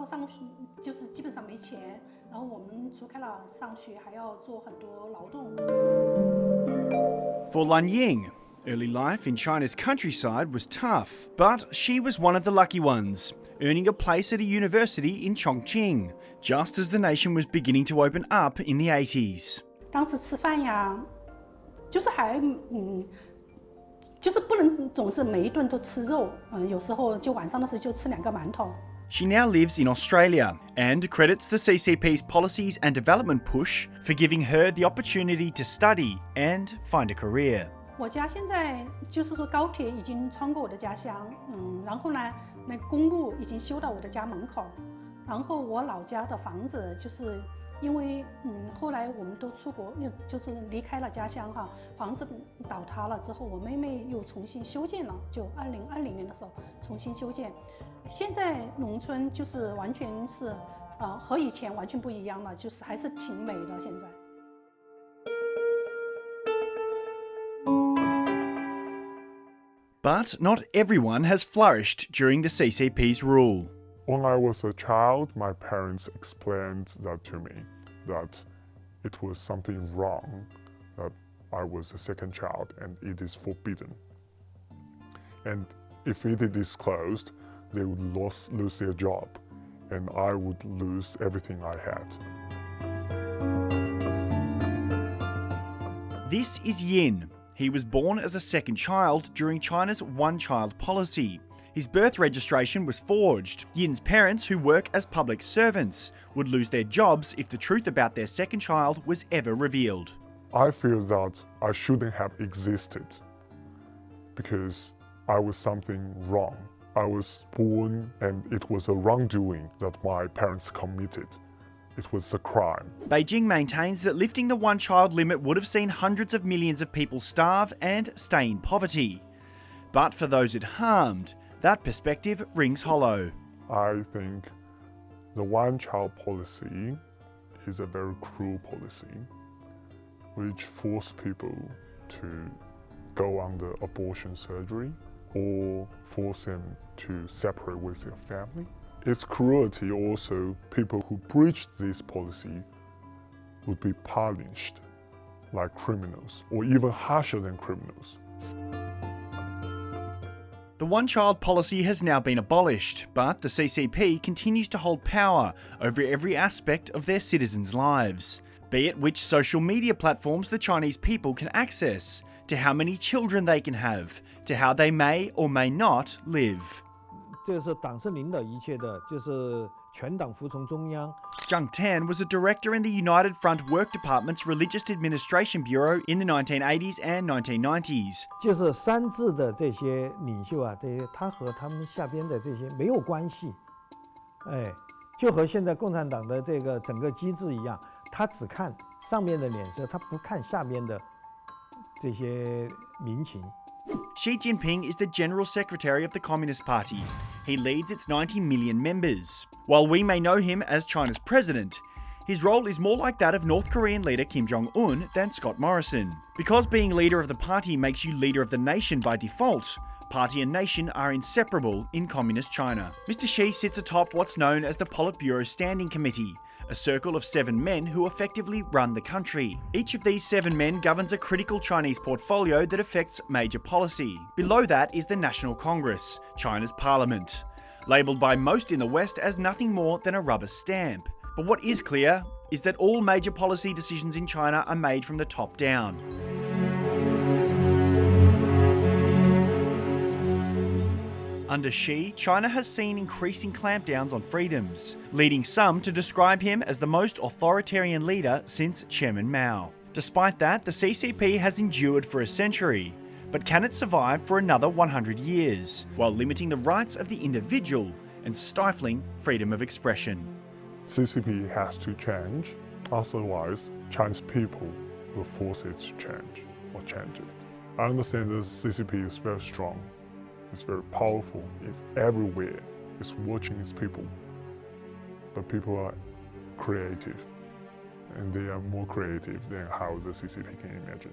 括上学就是基本上没钱，然后我们除开了上学，还要做很多劳动。For Lan Ying, early life in China's countryside was tough, but she was one of the lucky ones, earning a place at a university in Chongqing, just as the nation was beginning to open up in the 80s. 当时吃饭呀，就是就是不能总是每一顿都吃肉，有时候就晚上的时候就吃2个馒头。She now lives in Australia and credits the CCP's policies and development push for giving her the opportunity to study and find a career. 我家现在就是说高铁已经穿过我的家乡，然后呢，那公路已经修到我的家门口，然后我老家的房子就是因为后来我们都出国，就是离开了家乡哈，房子倒塌了之后，我妹妹又重新修建了，就2020年的时候重新修建。现在农村就是完全是和以前完全不一样了，就是还是挺美的现在。But not everyone has flourished during the CCP's rule. When I was a child, my parents explained that to me, that it was something wrong, that I was a second child and it is forbidden. And if it is disclosed, they would lose their job and I would lose everything I had. This is Yin. He was born as a second child during China's one-child policy. His birth registration was forged. Yin's parents, who work as public servants, would lose their jobs if the truth about their second child was ever revealed. I feel that I shouldn't have existed because I was something wrong. I was born and it was a wrongdoing that my parents committed. It was a crime. Beijing maintains that lifting the one-child limit would have seen hundreds of millions of people starve and stay in poverty. But for those it harmed, that perspective rings hollow. I think the one-child policy is a very cruel policy which forced people to go under abortion surgery or force them to separate with their family. Its cruelty also, people who breached this policy would be punished like criminals or even harsher than criminals. The one-child policy has now been abolished, but the CCP continues to hold power over every aspect of their citizens' lives, be it which social media platforms the Chinese people can access, to how many children they can have, to how they may or may not live. 这是党是领导一切的，就是全党服从中央。Zhang Tan was a director in the United Front Work Department's Religious Administration Bureau in the 1980s and 1990s. 就是三制的这些领袖啊，这些他和他们下边的这些没有关系，就和现在共产党的这个整个机制一样，他只看上面的脸色，他不看下边的这些民情。Xi Jinping is the General Secretary of the Communist Party. He leads its 90 million members. While we may know him as China's president, his role is more like that of North Korean leader Kim Jong-un than Scott Morrison. Because being leader of the party makes you leader of the nation by default, party and nation are inseparable in Communist China. Mr. Xi sits atop what's known as the Politburo Standing Committee, a circle of 7 men who effectively run the country. Each of these 7 men governs a critical Chinese portfolio that affects major policy. Below that is the National Congress, China's parliament, labelled by most in the West as nothing more than a rubber stamp. But what is clear is that all major policy decisions in China are made from the top down. Under Xi, China has seen increasing clampdowns on freedoms, leading some to describe him as the most authoritarian leader since Chairman Mao. Despite that, the CCP has endured for a century, but can it survive for another 100 years, while limiting the rights of the individual and stifling freedom of expression? CCP has to change, otherwise Chinese people will force it to change or change it. I understand that CCP is very strong. It's very powerful, it's everywhere, it's watching its people. But people are creative, and they are more creative than how the CCP can imagine.